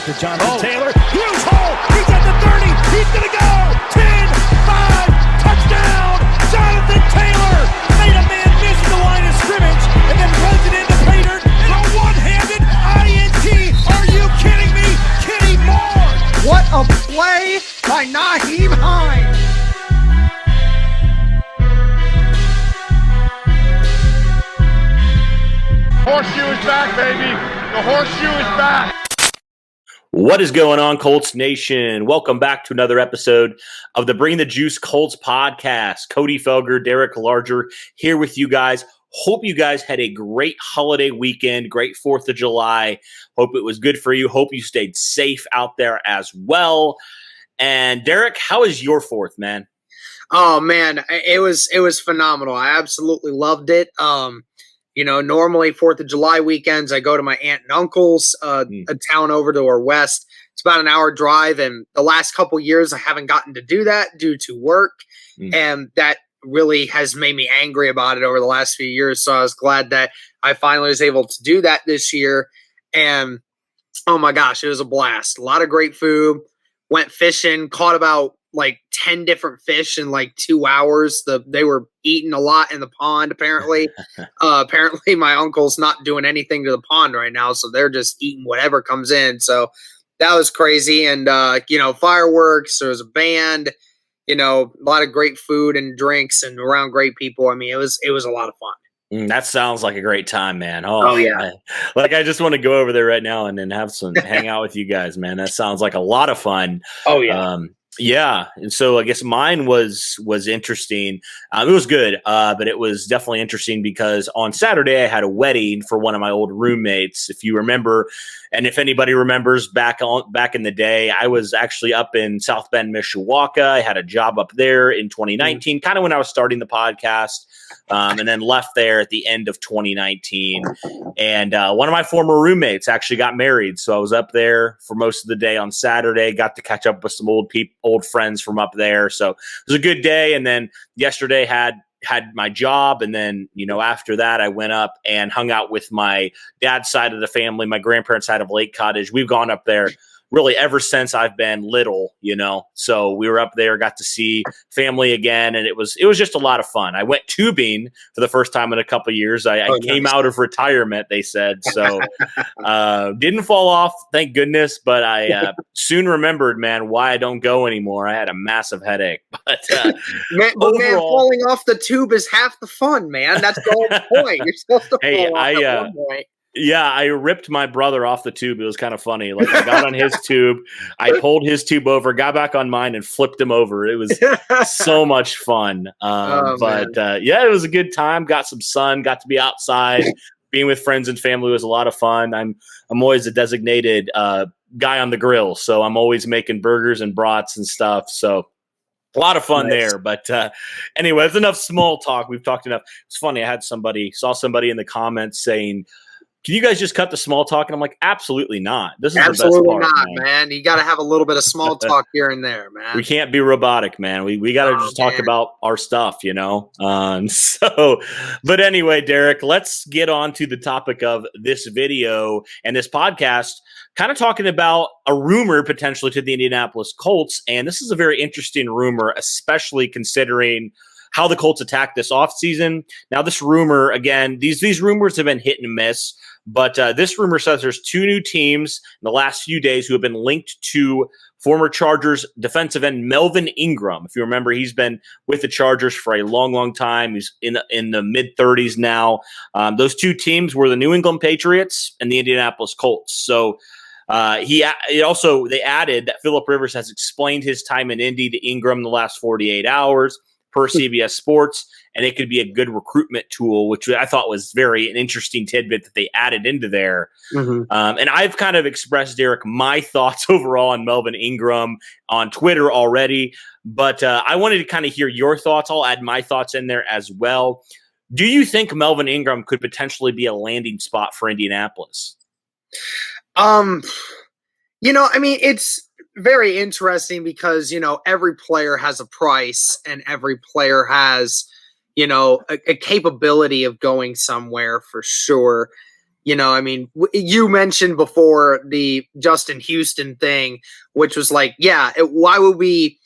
to Jonathan Taylor. Huge hole. He's at the 30. He's going to go. 10, 5, touchdown. Jonathan Taylor made a man miss the line of scrimmage and then runs it into Pater for a one-handed INT. Are you kidding me? Kenny Moore. What a play by Nyheim Hines. Horseshoe is back, baby. The horseshoe is back. What is going on, Colts Nation? Welcome back to another episode of the Bring the Juice Colts podcast. Cody Felger, Derek Larger here with you guys. Hope you guys had a great holiday weekend, great 4th of July. Hope it was good for you. Hope you stayed safe out there as well. And Derek, how is your 4th, man? Oh man, it was phenomenal. I absolutely loved it. You know, normally 4th of July weekends, I go to my aunt and uncle's, a town over to our west. It's about an hour drive, and the last couple years I haven't gotten to do that due to work, and that really has made me angry about it over the last few years. So I was glad that I finally was able to do that this year, and oh my gosh, it was a blast. A lot of great food. Went fishing, caught about like 10 different fish in like 2 hours. They were eating a lot in the pond, apparently. Apparently my uncle's not doing anything to the pond right now, so they're just eating whatever comes in. So that was crazy. And, you know, fireworks, there was a band, you know, a lot of great food and drinks and around great people. I mean, it was a lot of fun. That sounds like a great time, man. Oh yeah. I just want to go over there right now and then have some hang out with you guys, man. That sounds like a lot of fun. Oh yeah. Yeah, and so I guess mine was interesting. It was good, but it was definitely interesting because on Saturday I had a wedding for one of my old roommates. If you remember, and if anybody remembers back in the day, I was actually up in South Bend, Mishawaka. I had a job up there in 2019, kind of when I was starting the podcast, and then left there at the end of 2019. And one of my former roommates actually got married, so I was up there for most of the day on Saturday. Got to catch up with some old friends from up there, so it was a good day. And then yesterday had my job, and then, you know, after that I went up and hung out with my dad's side of the family, my grandparents' side of Lake Cottage. We've gone up there really ever since I've been little, you know. So we were up there, got to see family again, and it was just a lot of fun. I went tubing for the first time in a couple of years. I came out of retirement, they said, so didn't fall off, thank goodness. But I soon remembered, man, why I don't go anymore. I had a massive headache. But man, falling off the tube is half the fun, man. That's the whole point. You're supposed to fall off at one point. Yeah, I ripped my brother off the tube. It was kind of funny. Like, I got on his tube, I pulled his tube over, got back on mine, and flipped him over. It was so much fun. Yeah, it was a good time. Got some sun, got to be outside. Being with friends and family was a lot of fun. I'm always a designated guy on the grill, so I'm always making burgers and brats and stuff. So a lot of fun there. But anyway, it's enough small talk. We've talked enough. It's funny. I saw somebody in the comments saying, can you guys just cut the small talk? And I'm like, absolutely not. This is absolutely the best part, not, man. You got to have a little bit of small talk here and there, man. We can't be robotic, man. We got to just talk about our stuff, you know? But anyway, Derek, let's get on to the topic of this video and this podcast, kind of talking about a rumor potentially to the Indianapolis Colts. And this is a very interesting rumor, especially considering how the Colts attacked this offseason. Now, this rumor, again, these rumors have been hit and miss, but this rumor says there's 2 new teams in the last few days who have been linked to former Chargers defensive end Melvin Ingram. If you remember, he's been with the Chargers for a long, long time. He's in the mid-30s now. Those 2 teams were the New England Patriots and the Indianapolis Colts. So they added that Phillip Rivers has explained his time in Indy to Ingram in the last 48 hours. Per CBS Sports, and it could be a good recruitment tool, which I thought was an interesting tidbit that they added into there. And I've kind of expressed, Derek, my thoughts overall on Melvin Ingram on Twitter already, but I wanted to kind of hear your thoughts. I'll add my thoughts in there as well. Do you think Melvin Ingram could potentially be a landing spot for Indianapolis? You know, I mean, it's very interesting because, you know, every player has a price and every player has, you know, a capability of going somewhere for sure. I mean, you mentioned before the Justin Houston thing, which was like, yeah, why would we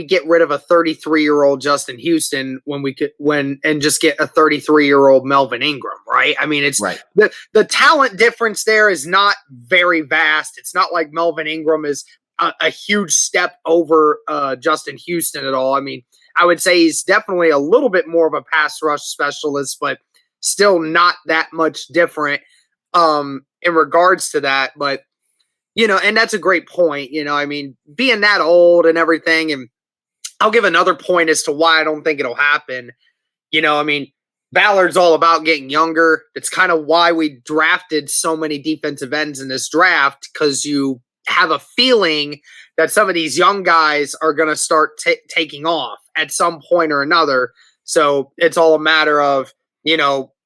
get rid of a 33-year-old Justin Houston and just get a 33-year-old Melvin Ingram, right? I mean, it's right. The talent difference there is not very vast. It's not like Melvin Ingram is a huge step over Justin Houston at all. I mean, I would say he's definitely a little bit more of a pass rush specialist, but still not that much different in regards to that. But, and that's a great point. I mean, being that old and everything. And I'll give another point as to why I don't think it'll happen. I mean, Ballard's all about getting younger. It's kind of why we drafted so many defensive ends in this draft, because you have a feeling that some of these young guys are going to start taking off at some point or another. So it's all a matter of,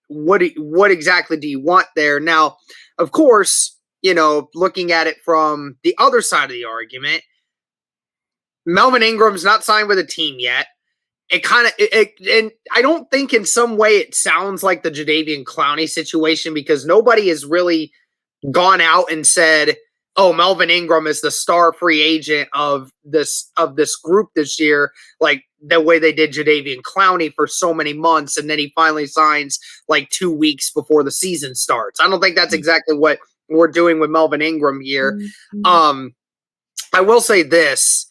what exactly do you want there? Now, of course, looking at it from the other side of the argument, Melvin Ingram's not signed with a team yet. And I don't think in some way it sounds like the Jadeveon Clowney situation, because nobody has really gone out and said, oh, Melvin Ingram is the star free agent of this group this year, like the way they did Jadeveon Clowney for so many months, and then he finally signs like 2 weeks before the season starts. I don't think that's exactly what we're doing with Melvin Ingram here. Mm-hmm. I will say this,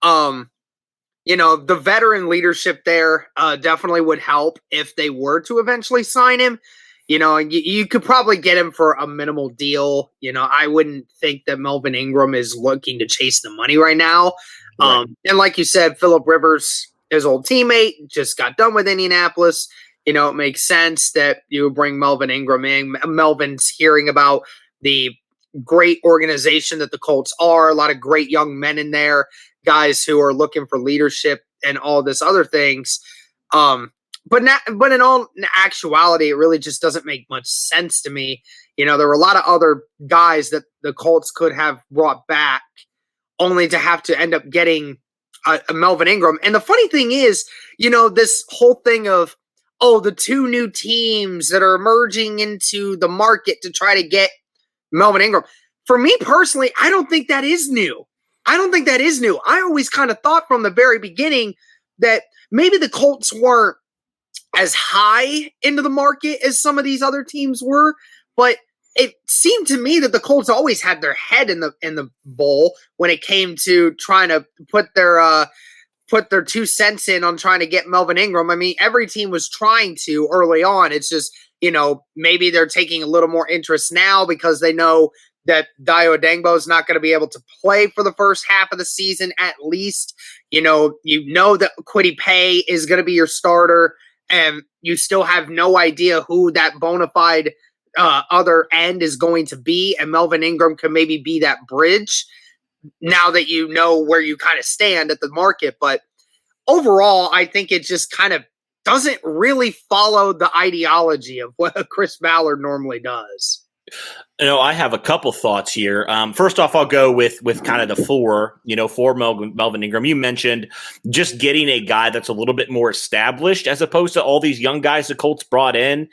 the veteran leadership there definitely would help if they were to eventually sign him. You could probably get him for a minimal deal. I wouldn't think that Melvin Ingram is looking to chase the money right now. Right. And like you said, Phillip Rivers, his old teammate, just got done with Indianapolis. It makes sense that you would bring Melvin Ingram in. Melvin's hearing about the great organization that the Colts are, a lot of great young men in there, guys who are looking for leadership and all this other things. But in all actuality, it really just doesn't make much sense to me. There were a lot of other guys that the Colts could have brought back, only to have to end up getting a Melvin Ingram. And the funny thing is, this whole thing of, the two new teams that are emerging into the market to try to get Melvin Ingram. For me personally, I don't think that is new. I always kind of thought from the very beginning that maybe the Colts weren't as high into the market as some of these other teams were, but it seemed to me that the Colts always had their head in the bowl when it came to trying to put their 2 cents in on trying to get Melvin Ingram. I mean, every team was trying to early on. It's just, maybe they're taking a little more interest now because they know that Dayo Odeyingbo is not going to be able to play for the first half of the season at least. You know that Kwity Paye is going to be your starter, and you still have no idea who that bona fide other end is going to be, and Melvin Ingram can maybe be that bridge now that you know where you kind of stand at the market. But overall, I think it just kind of doesn't really follow the ideology of what Chris Ballard normally does. I have a couple thoughts here. First off, I'll go with kind of the for Melvin Ingram. You mentioned just getting a guy that's a little bit more established as opposed to all these young guys the Colts brought in.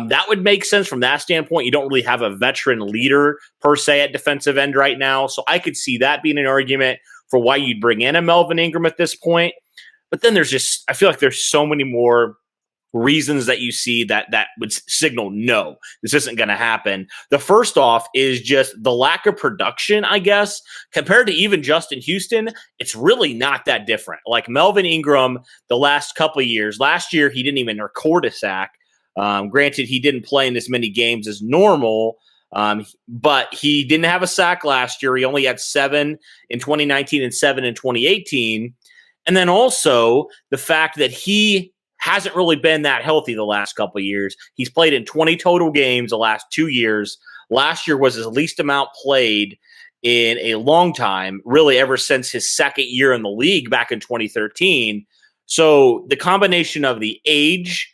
That would make sense from that standpoint. You don't really have a veteran leader per se at defensive end right now. So I could see that being an argument for why you'd bring in a Melvin Ingram at this point. But then I feel like there's so many more reasons that you see that would signal no, this isn't going to happen. The first off is just the lack of production, I guess, compared to even Justin Houston. It's really not that different. Like Melvin Ingram, the last couple of years, last year he didn't even record a sack. Granted, he didn't play in as many games as normal, but he didn't have a sack last year. He only had 7 in 2019 and 7 in 2018. And then also the fact that he hasn't really been that healthy the last couple of years. He's played in 20 total games the last 2 years. Last year was his least amount played in a long time, really ever since his second year in the league back in 2013. So the combination of the age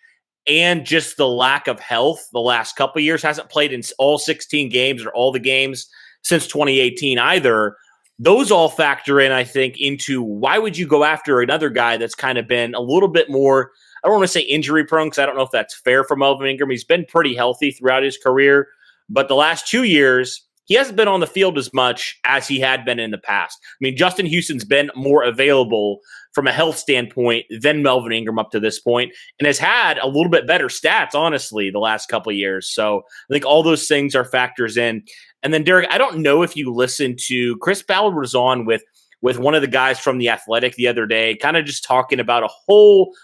and just the lack of health the last couple of years, hasn't played in all 16 games or all the games since 2018 either. Those all factor in, I think, into why would you go after another guy that's kind of been a little bit more I don't want to say injury prone because I don't know if that's fair for Melvin Ingram. He's been pretty healthy throughout his career, but the last 2 years, he hasn't been on the field as much as he had been in the past. I mean, Justin Houston's been more available from a health standpoint than Melvin Ingram up to this point, and has had a little bit better stats, honestly, the last couple of years. So I think all those things are factors in. And then, Derek, I don't know if you listened to Chris Ballard was on with one of the guys from The Athletic the other day, kind of just talking about a whole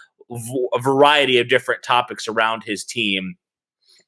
variety of different topics around his team.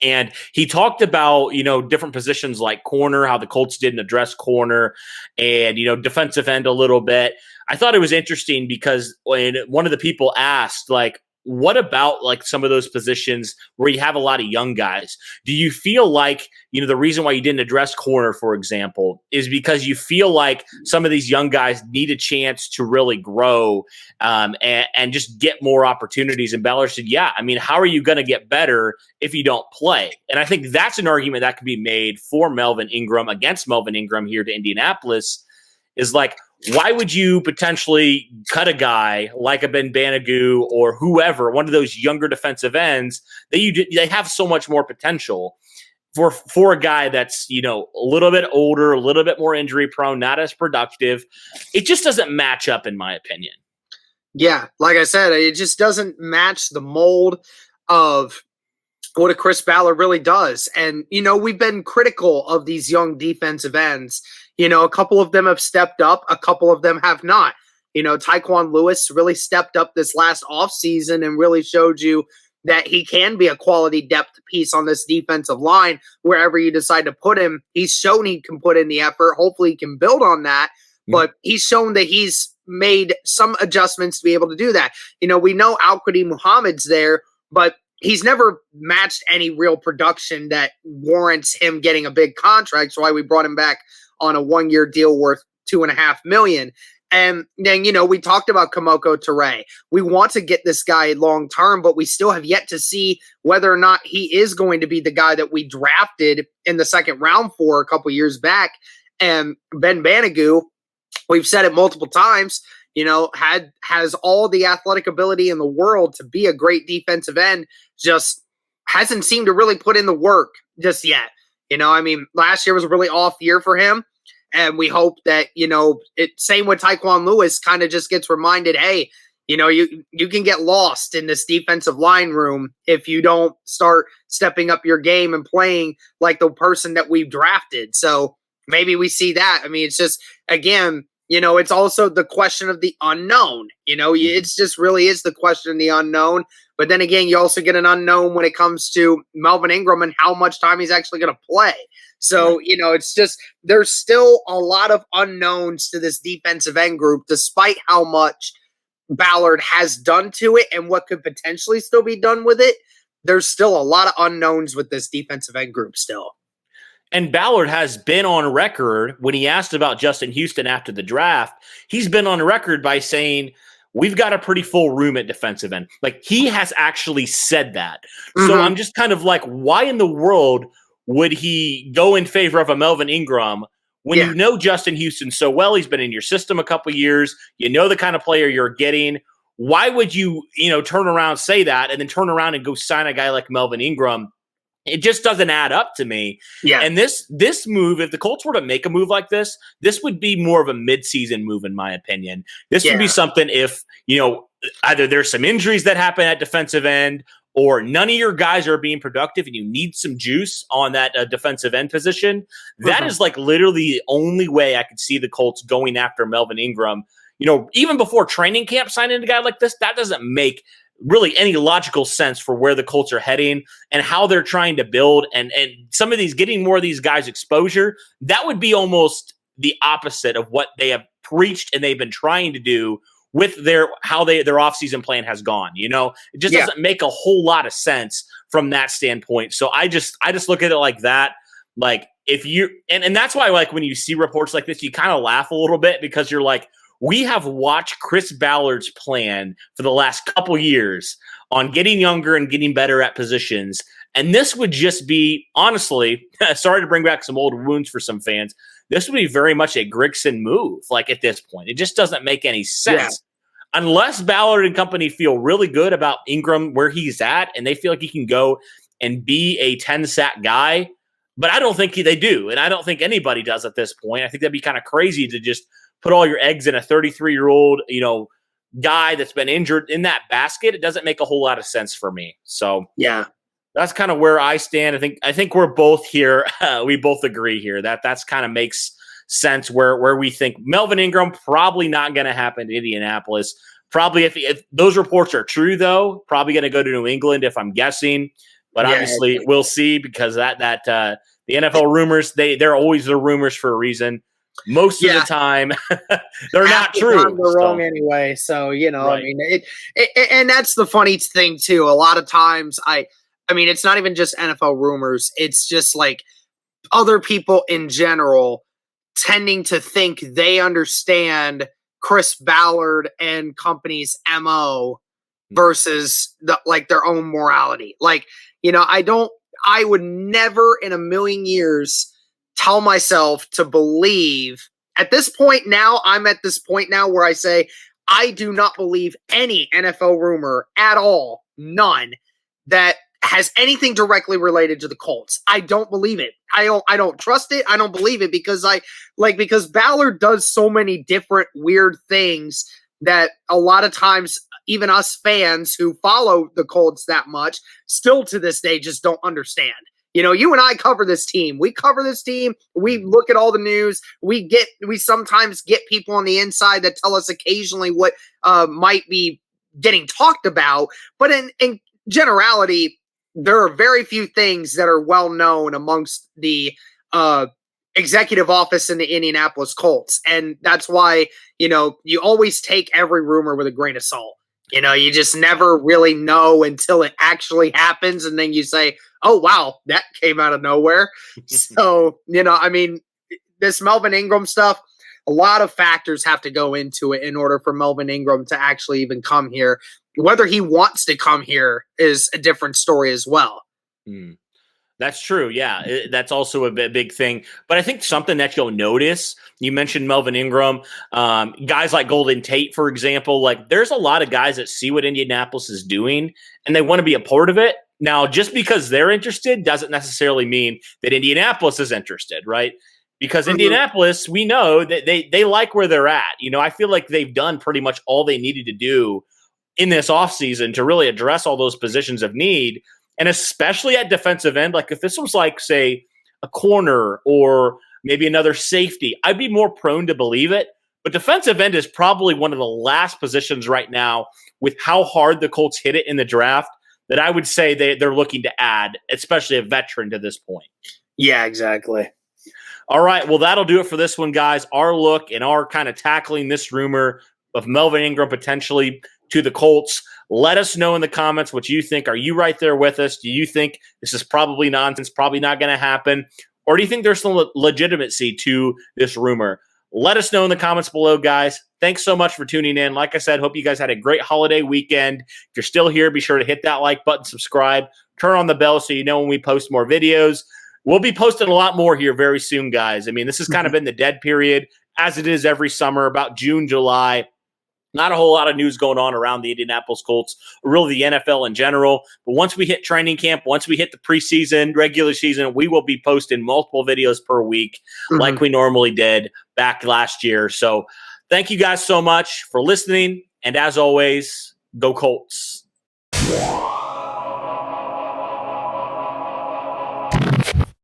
And he talked about, different positions like corner, how the Colts didn't address corner, and, defensive end a little bit. I thought it was interesting because when one of the people asked, like, what about like some of those positions where you have a lot of young guys? Do you feel like, the reason why you didn't address corner, for example, is because you feel like some of these young guys need a chance to really grow and just get more opportunities? And Ballard said, yeah, I mean, how are you going to get better if you don't play? And I think that's an argument that could be made for Melvin Ingram against Melvin Ingram here to Indianapolis is like, why would you potentially cut a guy like a Ben Banagou or whoever, one of those younger defensive ends that they have so much more potential for a guy that's, a little bit older, a little bit more injury prone, not as productive? It just doesn't match up, in my opinion. Yeah, like I said, it just doesn't match the mold of what a Chris Ballard really does. And, we've been critical of these young defensive ends. A couple of them have stepped up, a couple of them have not. Tyquan Lewis really stepped up this last offseason and really showed you that he can be a quality depth piece on this defensive line wherever you decide to put him. He's shown he can put in the effort. Hopefully he can build on that. But he's shown that he's made some adjustments to be able to do that. We know Al-Qadi Muhammad's there, but he's never matched any real production that warrants him getting a big contract. That's why we brought him back on a 1-year deal worth $2.5 million. And then, we talked about Kamoko Toure. We want to get this guy long term, but we still have yet to see whether or not he is going to be the guy that we drafted in the second round for a couple years back. And Ben Banagou, we've said it multiple times, has all the athletic ability in the world to be a great defensive end, just hasn't seemed to really put in the work just yet. Last year was a really off year for him. And we hope that, same with Tyquan Lewis, kind of just gets reminded, hey, you can get lost in this defensive line room if you don't start stepping up your game and playing like the person that we've drafted. So maybe we see that. It's just, again, it's also the question of the unknown. It's just really is the question of the unknown. But then again, you also get an unknown when it comes to Melvin Ingram and how much time he's actually going to play. So, it's just there's still a lot of unknowns to this defensive end group, despite how much Ballard has done to it and what could potentially still be done with it. There's still a lot of unknowns with this defensive end group still. And Ballard has been on record when he asked about Justin Houston after the draft. He's been on record by saying, we've got a pretty full room at defensive end. Like, he has actually said that. Mm-hmm. So I'm just kind of like, why in the world would he go in favor of a Melvin Ingram when you know Justin Houston so well? He's been in your system a couple of years. You know the kind of player you're getting. Why would you, turn around, say that, and then turn around and go sign a guy like Melvin Ingram? It just doesn't add up to me. Yeah. And this move, if the Colts were to make a move like this would be more of a midseason move, in my opinion. This would be something if, either there's some injuries that happen at defensive end, or none of your guys are being productive and you need some juice on that defensive end position. That is like literally the only way I could see the Colts going after Melvin Ingram. Even before training camp, signing a guy like this, that doesn't make really any logical sense for where the Colts are heading and how they're trying to build. And some of these, getting more of these guys exposure, that would be almost the opposite of what they have preached and they've been trying to do with their offseason plan has gone. It just doesn't make a whole lot of sense from that standpoint. So I just look at it like that. Like, if you and that's why, like, when you see reports like this, you kind of laugh a little bit, because you're like, we have watched Chris Ballard's plan for the last couple years on getting younger and getting better at positions. And this would just be, honestly, sorry to bring back some old wounds for some fans, this would be very much a Grigson move, like, at this point. It just doesn't make any sense. unless Ballard and company feel really good about Ingram where he's at and they feel like he can go and be a 10-sack guy, but I don't think they do, and I don't think anybody does at this point. I think that'd be kind of crazy to just put all your eggs in a 33-year-old, guy that's been injured in that basket. It doesn't make a whole lot of sense for me. So yeah, that's kind of where I stand. I think we're both here. We both agree here that's kind of makes sense where we think Melvin Ingram probably not going to happen in Indianapolis. Probably if those reports are true, though, probably going to go to New England if I'm guessing. But obviously we'll see, because that the NFL rumors, they're always the rumors for a reason. Most of the time, they're not true. They're wrong anyway. So, right. I mean, and that's the funny thing too. A lot of times I mean, it's not even just NFL rumors. It's just like other people in general tending to think they understand Chris Ballard and company's MO versus their own morality. I would never in a million years tell myself to believe at this point now. I'm at this point now where I say I do not believe any NFL rumor at all, none, that has anything directly related to the Colts. I don't believe it. I don't trust it. I don't believe it because because Ballard does so many different weird things that a lot of times even us fans who follow the Colts that much still to this day just don't understand. You and I cover this team. We cover this team. We look at all the news. We sometimes get people on the inside that tell us occasionally what might be getting talked about. But in generality, there are very few things that are well known amongst the executive office in the Indianapolis Colts. And that's why, you always take every rumor with a grain of salt. You just never really know until it actually happens. And then you say, oh, wow, that came out of nowhere. So, this Melvin Ingram stuff, a lot of factors have to go into it in order for Melvin Ingram to actually even come here. Whether he wants to come here is a different story as well. That's true. Yeah, that's also a big thing. But I think something that you'll notice, you mentioned Melvin Ingram, guys like Golden Tate, for example, there's a lot of guys that see what Indianapolis is doing and they want to be a part of it. Now, just because they're interested doesn't necessarily mean that Indianapolis is interested, right? Because Indianapolis, we know that they like where they're at. I feel like they've done pretty much all they needed to do in this offseason to really address all those positions of need. And especially at defensive end, if this was say a corner or maybe another safety, I'd be more prone to believe it. But defensive end is probably one of the last positions right now with how hard the Colts hit it in the draft that I would say they're looking to add, especially a veteran to this point. Yeah, exactly. All right. Well, that'll do it for this one, guys. Our look and our kind of tackling this rumor of Melvin Ingram potentially to the Colts. Let us know in the comments what you think. Are you right there with us? Do you think this is probably nonsense, probably not going to happen? Or do you think there's some legitimacy to this rumor? Let us know in the comments below, guys. Thanks so much for tuning in. Like I said, hope you guys had a great holiday weekend. If you're still here, be sure to hit that like button, subscribe, turn on the bell so you know when we post more videos. We'll be posting a lot more here very soon, guys. This has kind of been the dead period, as it is every summer, about June, July. Not a whole lot of news going on around the Indianapolis Colts, or really the NFL in general. But once we hit training camp, once we hit the preseason, regular season, we will be posting multiple videos per week like we normally did back last year. So thank you guys so much for listening. And as always, go Colts.